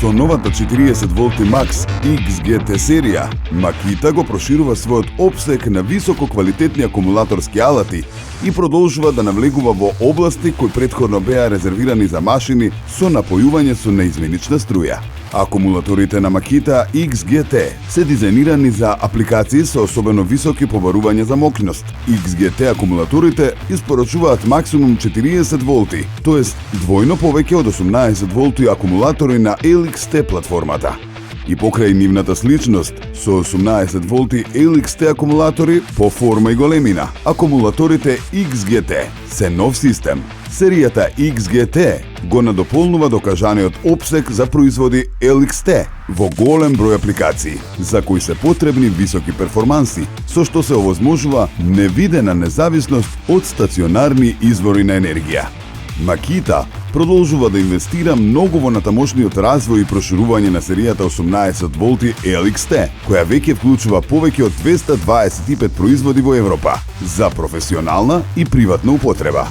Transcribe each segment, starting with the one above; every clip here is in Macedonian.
Со новата 40 волти Max XGT серија, Makita го проширува својот опсег на високо квалитетни акумулаторски алати и продолжува да навлегува во области кои претходно беа резервирани за машини со напојување со неизменична струја. Акумулаторите на Makita XGT се дизајнирани за апликации со особено високи побарувања за мокриност. XGT акумулаторите испорачуваат максимум 40 волти, тоест двојно повеќе од 18 волти акумулатори на LXT платформата. И покрај нивната сличност со 18 волти LXT акумулатори по форма и големина, акумулаторите XGT се нов систем. Серијата XGT го надополнува докажаниот опсег за производи LXT во голем број апликации, за кои се потребни високи перформанси, со што се овозможува невидена независност од стационарни извори на енергија. Makita продолжува да инвестира многу во натамошниот развој и проширување на серијата 18 волти LXT, која веќе вклучува повеќе од 225 производи во Европа за професионална и приватна употреба.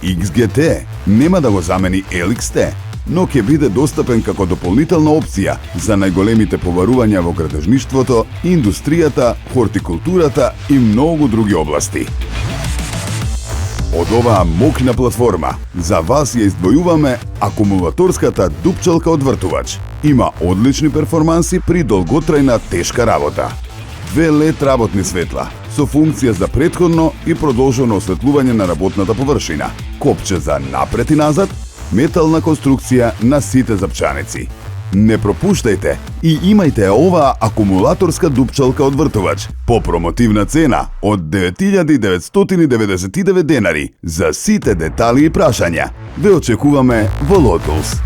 XGT нема да го замени LXT, но ќе биде достапен како дополнителна опција за најголемите побарувања во градежништвото, индустријата, хортикултурата и многу други области. Од оваа мокна платформа, за вас ја издвојуваме акумулаторската дупчалка одвртувач. Има одлични перформанси при долготрајна тешка работа. 2 LED работни светла, со функција за претходно и продолжено осветлување на работната површина, копче за напред и назад, метална конструкција на сите запчаници. Не пропуштајте и имајте оваа акумулаторска дупчалка одвртувач по промотивна цена од 9999 денари. За сите детали и прашања ве очекуваме во Lotus.